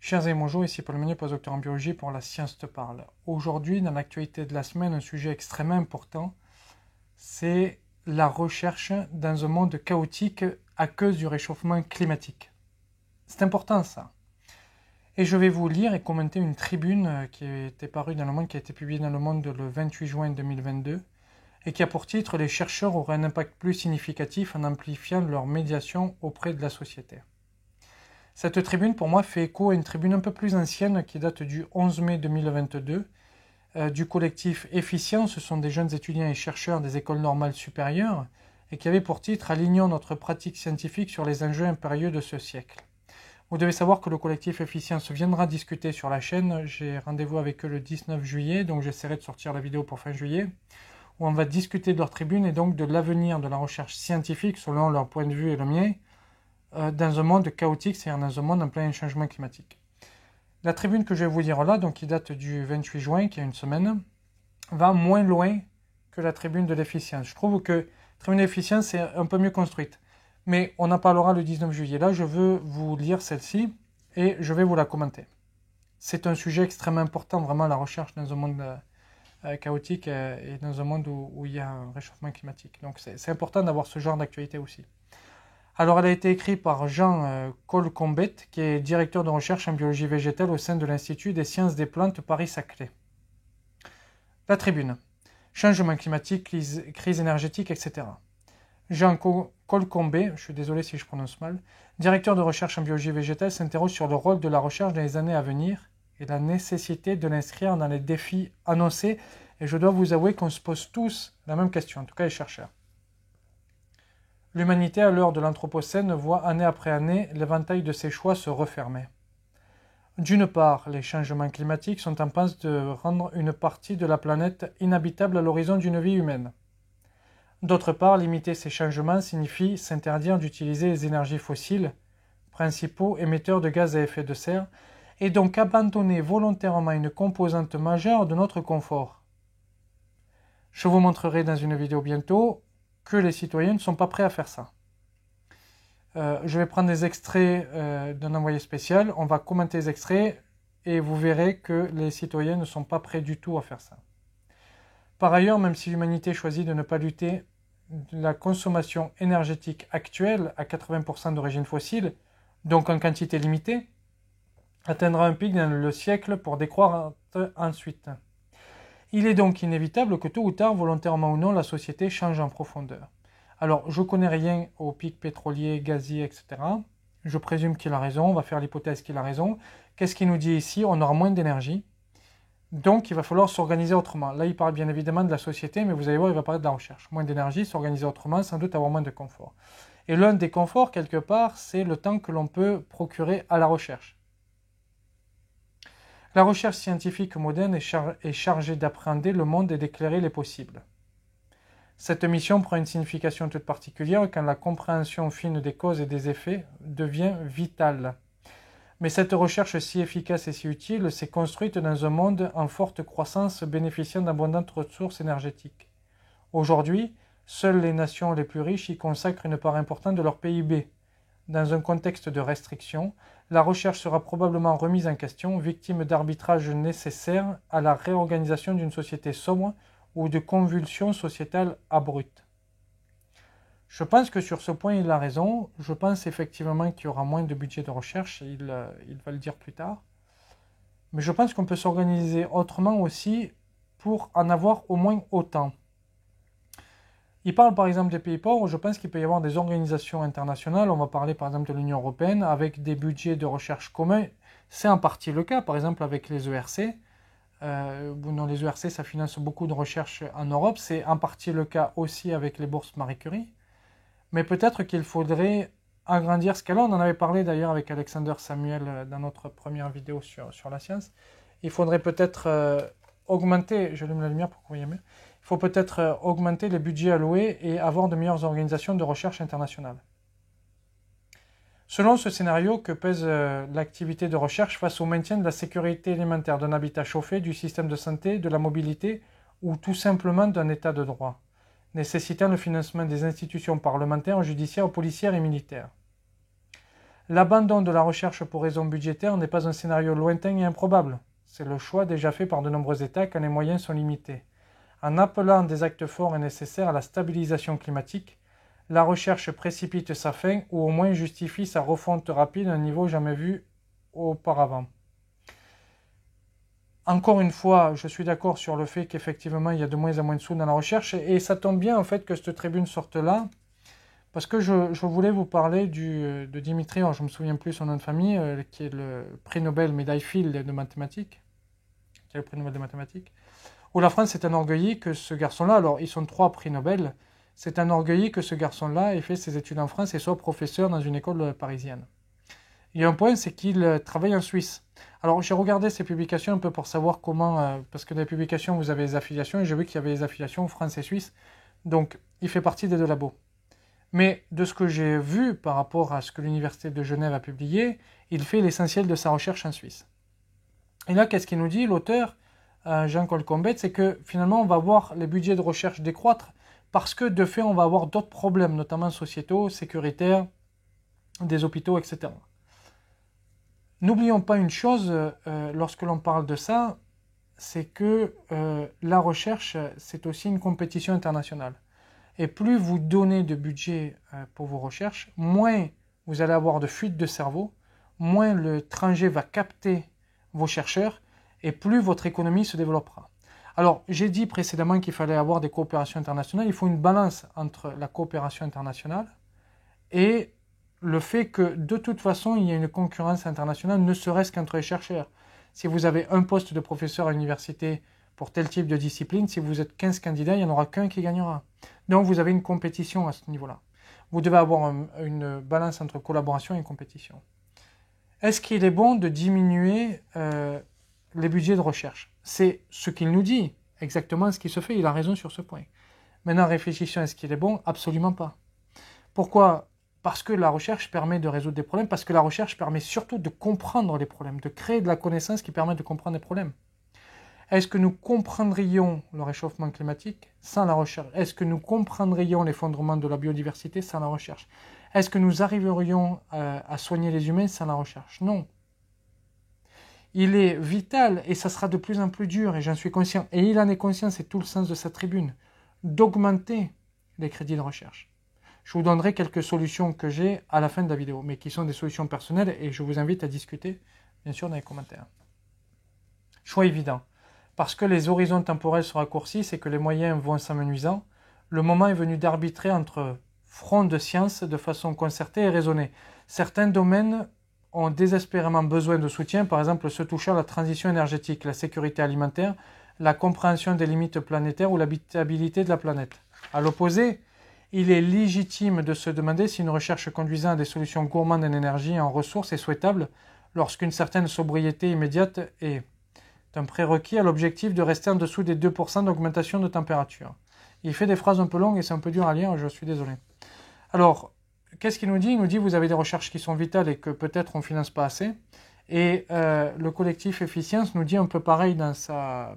Chers amis, bonjour, ici Paul Meunier, postdocteur en biologie pour La Science te parle. Aujourd'hui, dans l'actualité de la semaine, un sujet extrêmement important, c'est la recherche dans un monde chaotique à cause du réchauffement climatique. C'est important ça. Et je vais vous lire et commenter une tribune qui était parue dans Le Monde, qui a été publiée dans Le Monde le 28 juin 2022, et qui a pour titre « Les chercheurs auraient un impact plus significatif en amplifiant leur médiation auprès de la société ». Cette tribune, pour moi, fait écho à une tribune un peu plus ancienne qui date du 11 mai 2022 du collectif Efficient. Ce sont des jeunes étudiants et chercheurs des écoles normales supérieures et qui avait pour titre « Alignons notre pratique scientifique sur les enjeux impérieux de ce siècle ». Vous devez savoir que le collectif Efficient se viendra discuter sur la chaîne. J'ai rendez-vous avec eux le 19 juillet, donc j'essaierai de sortir la vidéo pour fin juillet, où on va discuter de leur tribune et donc de l'avenir de la recherche scientifique selon leur point de vue et le mien, dans un monde chaotique, c'est-à-dire dans un monde en plein changement climatique. La tribune que je vais vous lire là, donc qui date du 28 juin, qui a une semaine, va moins loin que la tribune de l'efficience. Je trouve que la tribune de l'efficience est un peu mieux construite. Mais on en parlera le 19 juillet. Là, je veux vous lire celle-ci et je vais vous la commenter. C'est un sujet extrêmement important, vraiment, la recherche dans un monde chaotique et dans un monde où il y a un réchauffement climatique. Donc, c'est important d'avoir ce genre d'actualité aussi. Alors, elle a été écrite par Jean Colcombet, qui est directeur de recherche en biologie végétale au sein de l'Institut des sciences des plantes Paris-Saclay. La tribune. Changement climatique, crise énergétique, etc. Jean Colcombet, je suis désolé si je prononce mal, directeur de recherche en biologie végétale, s'interroge sur le rôle de la recherche dans les années à venir et la nécessité de l'inscrire dans les défis annoncés. Et je dois vous avouer qu'on se pose tous la même question, en tout cas les chercheurs. L'humanité, à l'heure de l'Anthropocène, voit année après année l'éventail de ses choix se refermer. D'une part, les changements climatiques sont en passe de rendre une partie de la planète inhabitable à l'horizon d'une vie humaine. D'autre part, limiter ces changements signifie s'interdire d'utiliser les énergies fossiles, principaux émetteurs de gaz à effet de serre, et donc abandonner volontairement une composante majeure de notre confort. Je vous montrerai dans une vidéo bientôt que les citoyens ne sont pas prêts à faire ça. Je vais prendre des extraits d'un envoyé spécial, on va commenter les extraits et vous verrez que les citoyens ne sont pas prêts du tout à faire ça. Par ailleurs, même si l'humanité choisit de ne pas lutter, la consommation énergétique actuelle, à 80% d'origine fossile, donc en quantité limitée, atteindra un pic dans le siècle pour décroître ensuite. Il est donc inévitable que tôt ou tard, volontairement ou non, la société change en profondeur. Alors, je ne connais rien au pic pétrolier, gazier, etc. Je présume qu'il a raison, on va faire l'hypothèse qu'il a raison. Qu'est-ce qu'il nous dit ici? On aura moins d'énergie. Donc, il va falloir s'organiser autrement. Là, il parle bien évidemment de la société, mais vous allez voir, il va parler de la recherche. Moins d'énergie, s'organiser autrement, sans doute avoir moins de confort. Et l'un des conforts, quelque part, c'est le temps que l'on peut procurer à la recherche. La recherche scientifique moderne est chargée d'appréhender le monde et d'éclairer les possibles. Cette mission prend une signification toute particulière quand la compréhension fine des causes et des effets devient vitale. Mais cette recherche si efficace et si utile s'est construite dans un monde en forte croissance bénéficiant d'abondantes ressources énergétiques. Aujourd'hui, seules les nations les plus riches y consacrent une part importante de leur PIB. Dans un contexte de restriction, la recherche sera probablement remise en question, victime d'arbitrages nécessaires à la réorganisation d'une société sobre ou de convulsions sociétales abruptes. Je pense que sur ce point, il a raison. Je pense effectivement qu'il y aura moins de budget de recherche, il va le dire plus tard. Mais je pense qu'on peut s'organiser autrement aussi pour en avoir au moins autant. Il parle par exemple des pays pauvres, je pense qu'il peut y avoir des organisations internationales, on va parler par exemple de l'Union européenne, avec des budgets de recherche communs. C'est en partie le cas, par exemple avec les ERC. Les ERC, ça finance beaucoup de recherche en Europe, c'est en partie le cas aussi avec les bourses Marie Curie. Mais peut-être qu'il faudrait agrandir ce cas-là. On en avait parlé d'ailleurs avec Alexander Samuel dans notre première vidéo sur la science. Il faudrait peut-être augmenter, j'allume la lumière pour que vous voyez mieux, il faut peut-être augmenter les budgets alloués et avoir de meilleures organisations de recherche internationale. Selon ce scénario, que pèse l'activité de recherche face au maintien de la sécurité alimentaire, d'un habitat chauffé, du système de santé, de la mobilité ou tout simplement d'un état de droit, nécessitant le financement des institutions parlementaires, judiciaires, policières et militaires. L'abandon de la recherche pour raisons budgétaires n'est pas un scénario lointain et improbable. C'est le choix déjà fait par de nombreux États quand les moyens sont limités. En appelant des actes forts et nécessaires à la stabilisation climatique, la recherche précipite sa fin ou au moins justifie sa refonte rapide à un niveau jamais vu auparavant. Encore une fois, je suis d'accord sur le fait qu'effectivement, il y a de moins en moins de sous dans la recherche, et ça tombe bien en fait que cette tribune sorte là, parce que je voulais vous parler de Dimitri, alors je ne me souviens plus son nom de famille, qui est le prix Nobel médaille Fields de mathématiques, qui est le prix Nobel de mathématiques, où la France est enorgueillie que ce garçon-là, alors ils sont 3 prix Nobel, c'est enorgueilli que ce garçon-là ait fait ses études en France et soit professeur dans une école parisienne. Il y a un point, c'est qu'il travaille en Suisse. Alors j'ai regardé ses publications un peu pour savoir comment, parce que dans les publications vous avez les affiliations, et j'ai vu qu'il y avait les affiliations France et Suisse, donc il fait partie des 2 labos. Mais de ce que j'ai vu par rapport à ce que l'Université de Genève a publié, il fait l'essentiel de sa recherche en Suisse. Et là, qu'est-ce qu'il nous dit, l'auteur, Jean Colcombet, c'est que finalement on va voir les budgets de recherche décroître parce que de fait on va avoir d'autres problèmes, notamment sociétaux, sécuritaires, des hôpitaux, etc. N'oublions pas une chose, lorsque l'on parle de ça, c'est que la recherche, c'est aussi une compétition internationale. Et plus vous donnez de budget pour vos recherches, moins vous allez avoir de fuite de cerveau, moins l'étranger va capter vos chercheurs, et plus votre économie se développera. Alors, j'ai dit précédemment qu'il fallait avoir des coopérations internationales. Il faut une balance entre la coopération internationale et le fait que, de toute façon, il y a une concurrence internationale, ne serait-ce qu'entre les chercheurs. Si vous avez un poste de professeur à l'université pour tel type de discipline, si vous êtes 15 candidats, il n'y en aura qu'un qui gagnera. Donc, vous avez une compétition à ce niveau-là. Vous devez avoir une balance entre collaboration et compétition. Est-ce qu'il est bon de diminuer les budgets de recherche? C'est ce qu'il nous dit, exactement ce qui se fait, il a raison sur ce point. Maintenant, réfléchissons, est-ce qu'il est bon? Absolument pas. Pourquoi? Parce que la recherche permet de résoudre des problèmes, parce que la recherche permet surtout de comprendre les problèmes, de créer de la connaissance qui permet de comprendre les problèmes. Est-ce que nous comprendrions le réchauffement climatique sans la recherche? Est-ce que nous comprendrions l'effondrement de la biodiversité sans la recherche? Est-ce que nous arriverions à soigner les humains sans la recherche? Non. Il est vital, et ça sera de plus en plus dur, et j'en suis conscient, et il en est conscient, c'est tout le sens de sa tribune, d'augmenter les crédits de recherche. Je vous donnerai quelques solutions que j'ai à la fin de la vidéo, mais qui sont des solutions personnelles, et je vous invite à discuter, bien sûr, dans les commentaires. Choix évident. Parce que les horizons temporels se raccourcissent et que les moyens vont s'amenuisant, le moment est venu d'arbitrer entre fronts de science de façon concertée et raisonnée. Certains domaines ont désespérément besoin de soutien, par exemple ceux touchant à la transition énergétique, la sécurité alimentaire, la compréhension des limites planétaires ou l'habitabilité de la planète. À l'opposé, il est légitime de se demander si une recherche conduisant à des solutions gourmandes en énergie et en ressources est souhaitable lorsqu'une certaine sobriété immédiate est un prérequis à l'objectif de rester en dessous des 2% d'augmentation de température. Il fait des phrases un peu longues et c'est un peu dur à lire, je suis désolé. Alors, qu'est-ce qu'il nous dit? Il nous dit que vous avez des recherches qui sont vitales et que peut-être on ne finance pas assez. Et le collectif Efficience nous dit un peu pareil dans sa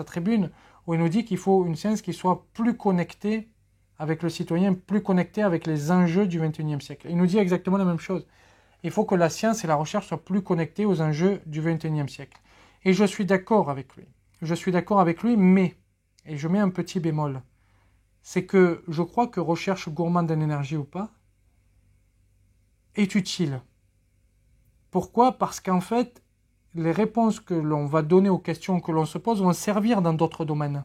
tribune, où il nous dit qu'il faut une science qui soit plus connectée avec le citoyen, plus connectée avec les enjeux du XXIe siècle. Il nous dit exactement la même chose. Il faut que la science et la recherche soient plus connectées aux enjeux du XXIe siècle. Et je suis d'accord avec lui. Je suis d'accord avec lui, mais, et je mets un petit bémol, c'est que je crois que recherche gourmande en énergie ou pas est utile. Pourquoi? Parce qu'en fait, les réponses que l'on va donner aux questions que l'on se pose vont servir dans d'autres domaines.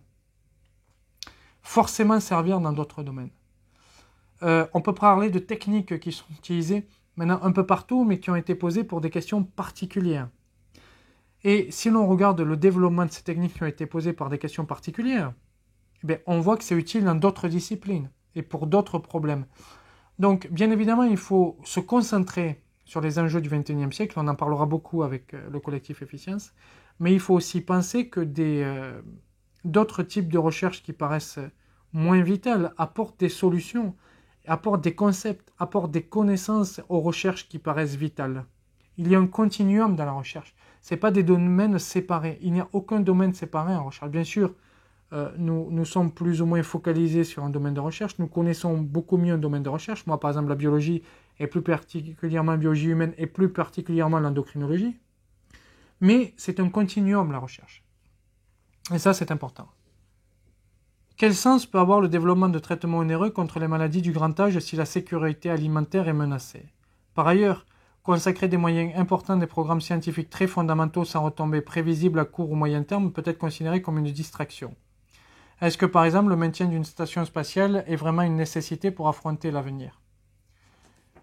Forcément servir dans d'autres domaines. On peut parler de techniques qui sont utilisées maintenant un peu partout, mais qui ont été posées pour des questions particulières. Et si l'on regarde le développement de ces techniques qui ont été posées par des questions particulières, eh bien, on voit que c'est utile dans d'autres disciplines et pour d'autres problèmes. Donc, bien évidemment, il faut se concentrer sur les enjeux du XXIe siècle. On en parlera beaucoup avec le collectif Efficience. Mais il faut aussi penser que d'autres types de recherches qui paraissent moins vitales apportent des solutions, apportent des concepts, apportent des connaissances aux recherches qui paraissent vitales. Il y a un continuum dans la recherche. Ce n'est pas des domaines séparés. Il n'y a aucun domaine séparé en recherche. Bien sûr, nous sommes plus ou moins focalisés sur un domaine de recherche. Nous connaissons beaucoup mieux un domaine de recherche. Moi, par exemple, la biologie et plus particulièrement la biologie humaine, et plus particulièrement l'endocrinologie. Mais c'est un continuum, la recherche. Et ça, c'est important. Quel sens peut avoir le développement de traitements onéreux contre les maladies du grand âge si la sécurité alimentaire est menacée? Par ailleurs, consacrer des moyens importants des programmes scientifiques très fondamentaux sans retombées prévisibles à court ou moyen terme peut être considéré comme une distraction. Est-ce que par exemple le maintien d'une station spatiale est vraiment une nécessité pour affronter l'avenir?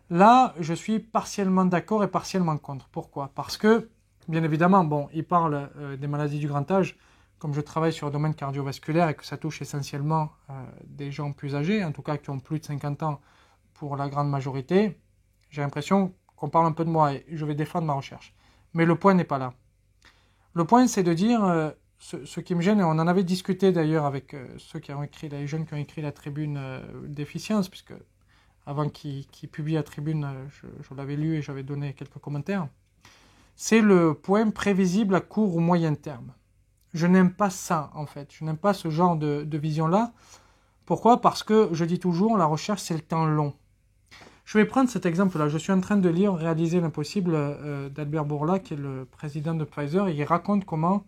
Là, je suis partiellement d'accord et partiellement contre. Pourquoi? Parce que, bien évidemment, il parle des maladies du grand âge. Comme je travaille sur le domaine cardiovasculaire et que ça touche essentiellement des gens plus âgés, en tout cas qui ont plus de 50 ans pour la grande majorité, j'ai l'impression qu'on parle un peu de moi et je vais défendre ma recherche. Mais le point n'est pas là. Le point, c'est de dire, ce qui me gêne, et on en avait discuté d'ailleurs avec ceux qui ont écrit, les jeunes qui ont écrit la tribune d'efficience, puisque avant qu'ils publient la tribune, je l'avais lu et j'avais donné quelques commentaires, c'est le point prévisible à court ou moyen terme. Je n'aime pas ça, en fait. Je n'aime pas ce genre de vision-là. Pourquoi? Parce que, je dis toujours, la recherche, c'est le temps long. Je vais prendre cet exemple-là. Je suis en train de lire « Réaliser l'impossible » d'Albert Bourla, qui est le président de Pfizer, et il raconte comment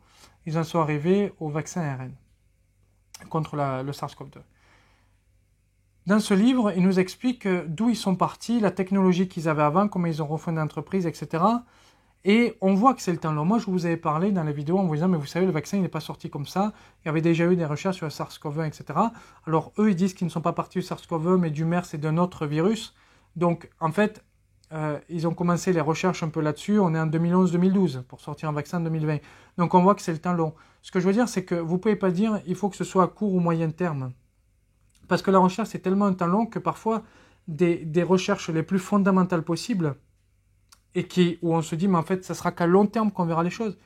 ils en sont arrivés au vaccin ARN contre le SARS-CoV-2. Dans ce livre, il nous explique d'où ils sont partis, la technologie qu'ils avaient avant, comment ils ont refondé l'entreprise, etc., et on voit que c'est le temps long. Moi, je vous avais parlé dans les vidéos en vous disant, mais vous savez, le vaccin, il n'est pas sorti comme ça. Il y avait déjà eu des recherches sur le SARS-CoV-1, etc. Alors, eux, ils disent qu'ils ne sont pas partis du SARS-CoV-1, mais du MERS et d'un autre virus. Donc, en fait, ils ont commencé les recherches un peu là-dessus. On est en 2011-2012 pour sortir un vaccin en 2020. Donc, on voit que c'est le temps long. Ce que je veux dire, c'est que vous ne pouvez pas dire, il faut que ce soit à court ou moyen terme. Parce que la recherche, c'est tellement un temps long que parfois, des recherches les plus fondamentales possibles, et où on se dit, mais en fait, ça sera qu'à long terme qu'on verra les choses,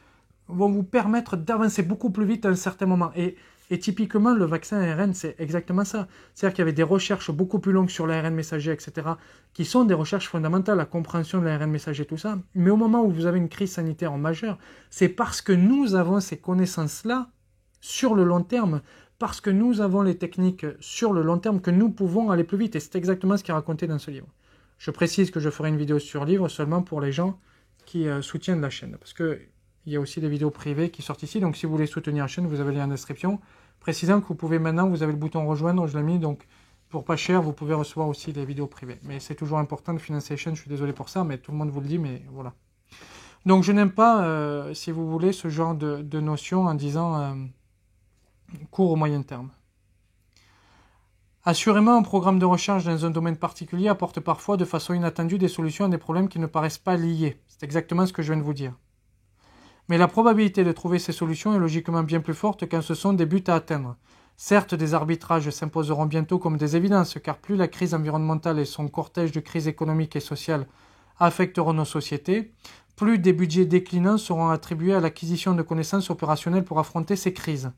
vont vous permettre d'avancer beaucoup plus vite à un certain moment. Et typiquement, le vaccin ARN, c'est exactement ça. C'est-à-dire qu'il y avait des recherches beaucoup plus longues sur l'ARN messager, etc., qui sont des recherches fondamentales, la compréhension de l'ARN messager, tout ça. Mais au moment où vous avez une crise sanitaire majeure, c'est parce que nous avons ces connaissances-là sur le long terme, parce que nous avons les techniques sur le long terme, que nous pouvons aller plus vite. Et c'est exactement ce qui est raconté dans ce livre. Je précise que je ferai une vidéo sur le livre seulement pour les gens qui soutiennent la chaîne. Parce qu'il y a aussi des vidéos privées qui sortent ici. Donc si vous voulez soutenir la chaîne, vous avez le lien en description. Précisant que vous pouvez maintenant, vous avez le bouton rejoindre, je l'ai mis. Donc pour pas cher, vous pouvez recevoir aussi des vidéos privées. Mais c'est toujours important de financer la chaîne. Je suis désolé pour ça, mais tout le monde vous le dit. Mais voilà. Donc je n'aime pas, si vous voulez, ce genre de notion en disant court ou moyen terme. Assurément, un programme de recherche dans un domaine particulier apporte parfois de façon inattendue des solutions à des problèmes qui ne paraissent pas liés. C'est exactement ce que je viens de vous dire. Mais la probabilité de trouver ces solutions est logiquement bien plus forte quand ce sont des buts à atteindre. Certes, des arbitrages s'imposeront bientôt comme des évidences, car plus la crise environnementale et son cortège de crises économiques et sociales affecteront nos sociétés, plus des budgets déclinants seront attribués à l'acquisition de connaissances opérationnelles pour affronter ces crises.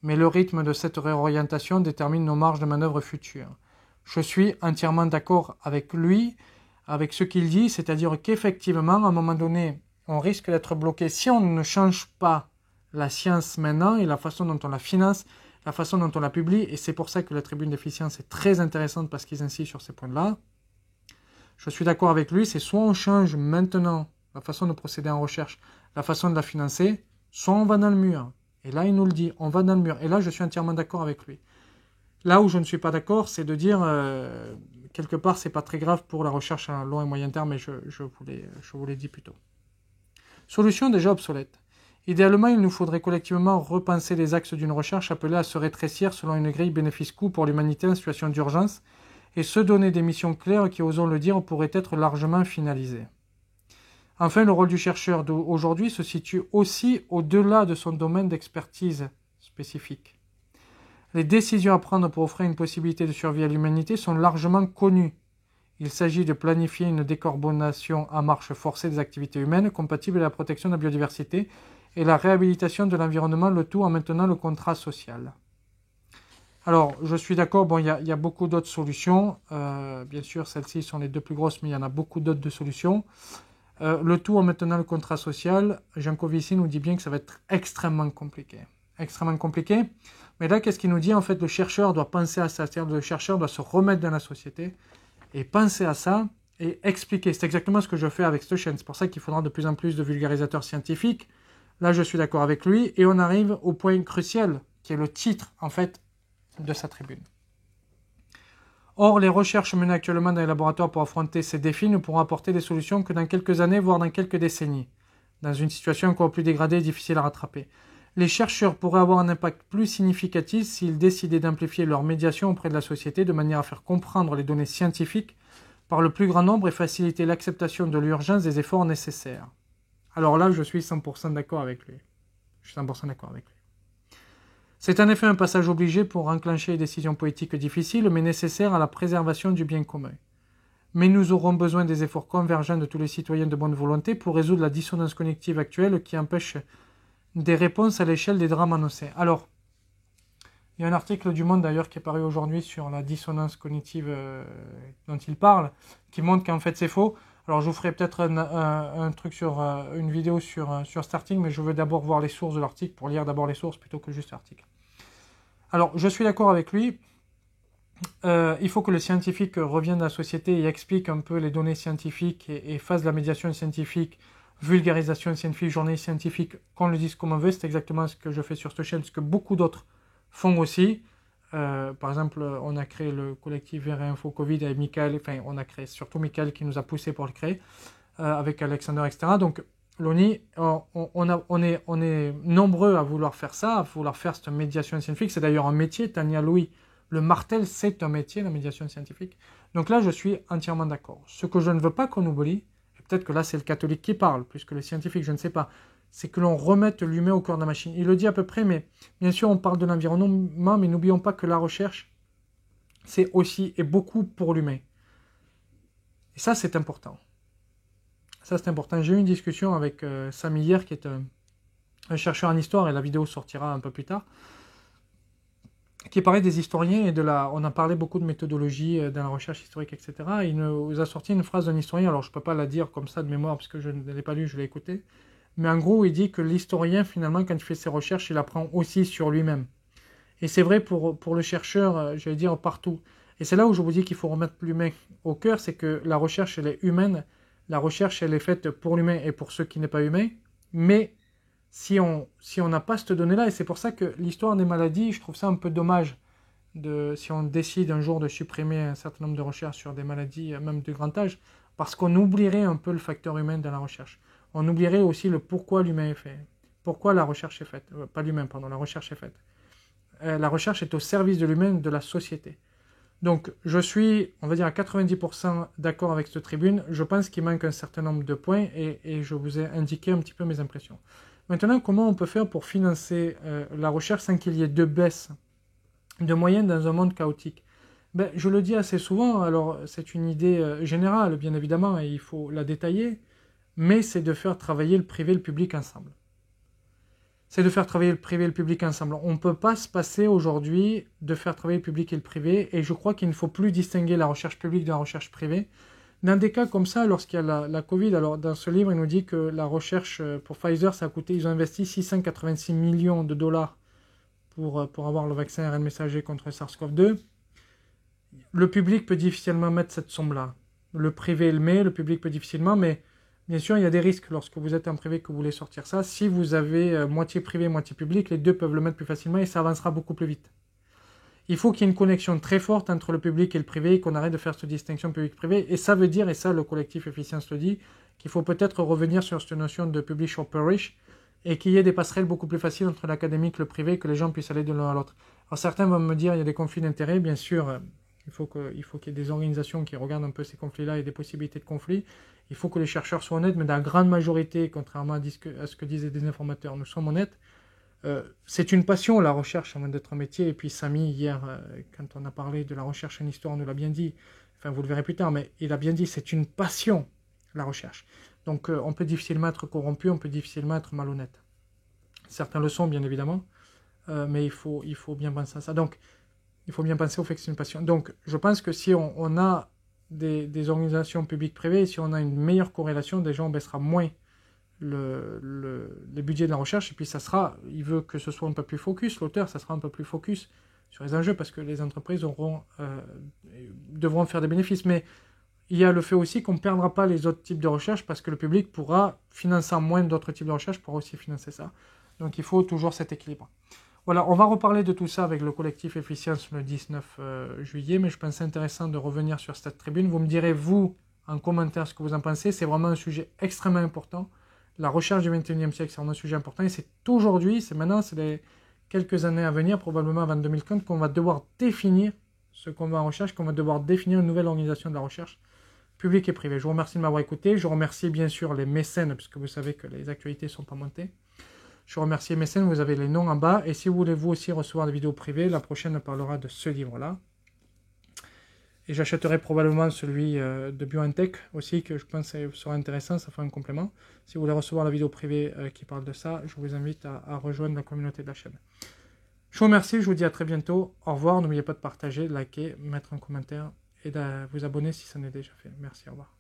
Mais le rythme de cette réorientation détermine nos marges de manœuvre futures. Je suis entièrement d'accord avec lui, avec ce qu'il dit, c'est-à-dire qu'effectivement, à un moment donné, on risque d'être bloqué si on ne change pas la science maintenant et la façon dont on la finance, la façon dont on la publie, et c'est pour ça que la tribune d'efficience est très intéressante parce qu'ils insistent sur ces points-là. Je suis d'accord avec lui, c'est soit on change maintenant la façon de procéder en recherche, la façon de la financer, soit on va dans le mur. Et là, il nous le dit, on va dans le mur. Et là, je suis entièrement d'accord avec lui. Là où je ne suis pas d'accord, c'est de dire, quelque part, c'est pas très grave pour la recherche à long et moyen terme, mais je vous l'ai dit plus tôt. Solution déjà obsolète. Idéalement, il nous faudrait collectivement repenser les axes d'une recherche appelée à se rétrécir selon une grille bénéfice-coût pour l'humanité en situation d'urgence, et se donner des missions claires qui, osons le dire, pourraient être largement finalisées. Enfin, le rôle du chercheur d'aujourd'hui se situe aussi au-delà de son domaine d'expertise spécifique. Les décisions à prendre pour offrir une possibilité de survie à l'humanité sont largement connues. Il s'agit de planifier une décarbonation à marche forcée des activités humaines compatible avec la protection de la biodiversité et la réhabilitation de l'environnement, le tout en maintenant le contrat social. Alors, je suis d'accord, il y a beaucoup d'autres solutions. Bien sûr, celles-ci sont les deux plus grosses, mais il y en a beaucoup d'autres de solutions. Le tout en maintenant le contrat social, Jean Covici nous dit bien que ça va être extrêmement compliqué. Extrêmement compliqué. Mais là, qu'est-ce qu'il nous dit? En fait, le chercheur doit penser à ça. C'est-à-dire que le chercheur doit se remettre dans la société et penser à ça et expliquer. C'est exactement ce que je fais avec cette chaîne. C'est pour ça qu'il faudra de plus en plus de vulgarisateurs scientifiques. Là, je suis d'accord avec lui. Et on arrive au point crucial, qui est le titre, en fait, de sa tribune. Or, les recherches menées actuellement dans les laboratoires pour affronter ces défis ne pourront apporter des solutions que dans quelques années, voire dans quelques décennies, dans une situation encore plus dégradée et difficile à rattraper. Les chercheurs pourraient avoir un impact plus significatif s'ils décidaient d'amplifier leur médiation auprès de la société de manière à faire comprendre les données scientifiques par le plus grand nombre et faciliter l'acceptation de l'urgence des efforts nécessaires. Alors là, je suis 100% d'accord avec lui. Je suis 100% d'accord avec lui. C'est en effet un passage obligé pour enclencher les décisions politiques difficiles, mais nécessaires à la préservation du bien commun. Mais nous aurons besoin des efforts convergents de tous les citoyens de bonne volonté pour résoudre la dissonance cognitive actuelle qui empêche des réponses à l'échelle des drames annoncés. Alors, il y a un article du Monde d'ailleurs qui est paru aujourd'hui sur la dissonance cognitive dont il parle, qui montre qu'en fait c'est faux. Alors je vous ferai peut-être un truc sur une vidéo sur Starting, mais je veux d'abord voir les sources de l'article pour lire d'abord les sources plutôt que juste l'article. Alors je suis d'accord avec lui. Il faut que le scientifique revienne dans la société et explique un peu les données scientifiques et fasse de la médiation scientifique, vulgarisation scientifique, journée scientifique, qu'on le dise comme on veut. C'est exactement ce que je fais sur cette chaîne, ce que beaucoup d'autres font aussi. Par exemple, on a créé le collectif Verinfo Covid avec Michael, enfin on a créé surtout Michael qui nous a poussé pour le créer, avec Alexander, etc. Donc l'ONI, on est nombreux à vouloir faire ça, à vouloir faire cette médiation scientifique. C'est d'ailleurs un métier, Tania Louis le martèle, c'est un métier, la médiation scientifique. Donc là, je suis entièrement d'accord. Ce que je ne veux pas qu'on oublie, et peut-être que là c'est le catholique qui parle, plus que le scientifique, je ne sais pas, c'est que l'on remette l'humain au cœur de la machine. Il le dit à peu près, mais bien sûr, on parle de l'environnement, mais n'oublions pas que la recherche, c'est aussi et beaucoup pour l'humain. Et ça, c'est important. Ça, c'est important. J'ai eu une discussion avec Samy hier, qui est un chercheur en histoire, et la vidéo sortira un peu plus tard, qui parlait des historiens et on a parlé beaucoup de méthodologie dans la recherche historique, etc. Et il nous a sorti une phrase d'un historien, alors je ne peux pas la dire comme ça de mémoire, parce que je ne l'ai pas lu, je l'ai écouté. Mais en gros, il dit que l'historien, finalement, quand il fait ses recherches, il apprend aussi sur lui-même. Et c'est vrai pour le chercheur, j'allais dire, partout. Et c'est là où je vous dis qu'il faut remettre l'humain au cœur, c'est que la recherche, elle est humaine. La recherche, elle est faite pour l'humain et pour ceux qui n'est pas humain. Mais si on n'a pas cette donnée-là, et c'est pour ça que l'histoire des maladies, je trouve ça un peu dommage, si on décide un jour de supprimer un certain nombre de recherches sur des maladies, même de grand âge, parce qu'on oublierait un peu le facteur humain dans la recherche. On oublierait aussi le pourquoi l'humain est fait. Pourquoi la recherche est faite. Pas l'humain, pardon, la recherche est faite. La recherche est au service de l'humain, de la société. Donc, je suis, on va dire, à 90% d'accord avec cette tribune. Je pense qu'il manque un certain nombre de points et je vous ai indiqué un petit peu mes impressions. Maintenant, comment on peut faire pour financer la recherche sans qu'il y ait de baisse de moyens dans un monde chaotique? Je le dis assez souvent, alors c'est une idée générale, bien évidemment, et il faut la détailler, mais c'est de faire travailler le privé et le public ensemble. C'est de faire travailler le privé et le public ensemble. On ne peut pas se passer aujourd'hui de faire travailler le public et le privé, et je crois qu'il ne faut plus distinguer la recherche publique de la recherche privée. Dans des cas comme ça, lorsqu'il y a la Covid, alors dans ce livre, il nous dit que la recherche pour Pfizer, ça a coûté, ils ont investi 686 millions de dollars pour avoir le vaccin ARN messager contre SARS-CoV-2. Le public peut difficilement mettre cette somme-là. Le privé le met, le public peut difficilement, mais bien sûr, il y a des risques lorsque vous êtes en privé que vous voulez sortir ça. Si vous avez moitié privé, moitié public, les deux peuvent le mettre plus facilement et ça avancera beaucoup plus vite. Il faut qu'il y ait une connexion très forte entre le public et le privé et qu'on arrête de faire cette distinction public-privé. Et ça veut dire, et ça le collectif Efficience le dit, qu'il faut peut-être revenir sur cette notion de publish or perish et qu'il y ait des passerelles beaucoup plus faciles entre l'académique et le privé, que les gens puissent aller de l'un à l'autre. Alors certains vont me dire qu'il y a des conflits d'intérêts, bien sûr, il faut qu'il y ait des organisations qui regardent un peu ces conflits-là et des possibilités de conflits. Il faut que les chercheurs soient honnêtes, mais dans la grande majorité, contrairement à ce que disent les désinformateurs, nous sommes honnêtes. C'est une passion, la recherche, avant d'être un métier. Et puis Samy, hier, quand on a parlé de la recherche en histoire, nous l'a bien dit. Enfin, vous le verrez plus tard, mais il a bien dit, c'est une passion, la recherche. Donc, on peut difficilement être corrompu, on peut difficilement être malhonnête. Certains le sont, bien évidemment, mais il faut bien penser à ça. Donc, il faut bien penser au fait que c'est une passion. Donc, je pense que si on a des organisations publiques-privées, si on a une meilleure corrélation, déjà, on baissera moins les budgets de la recherche, et puis ça sera, il veut que ce soit un peu plus focus, l'auteur, ça sera un peu plus focus sur les enjeux, parce que les entreprises devront faire des bénéfices, mais il y a le fait aussi qu'on ne perdra pas les autres types de recherche parce que le public pourra, financer moins d'autres types de recherche, pourra aussi financer ça. Donc il faut toujours cet équilibre. Voilà, on va reparler de tout ça avec le collectif Efficience le 19 juillet, mais je pensais intéressant de revenir sur cette tribune. Vous me direz, vous, en commentaire, ce que vous en pensez. C'est vraiment un sujet extrêmement important. La recherche du 21e siècle, c'est vraiment un sujet important. Et c'est aujourd'hui, c'est maintenant, c'est les quelques années à venir, probablement avant 2050, qu'on va devoir définir ce qu'on va en recherche, qu'on va devoir définir une nouvelle organisation de la recherche publique et privée. Je vous remercie de m'avoir écouté. Je remercie bien sûr les mécènes, puisque vous savez que les actualités ne sont pas montées. Je remercie les mécènes, vous avez les noms en bas. Et si vous voulez vous aussi recevoir des vidéos privées, la prochaine parlera de ce livre-là. Et j'achèterai probablement celui de BioNTech aussi, que je pense sera intéressant, ça fera un complément. Si vous voulez recevoir la vidéo privée qui parle de ça, je vous invite à rejoindre la communauté de la chaîne. Je vous remercie, je vous dis à très bientôt. Au revoir, n'oubliez pas de partager, de liker, mettre un commentaire et de vous abonner si ce n'est déjà fait. Merci, au revoir.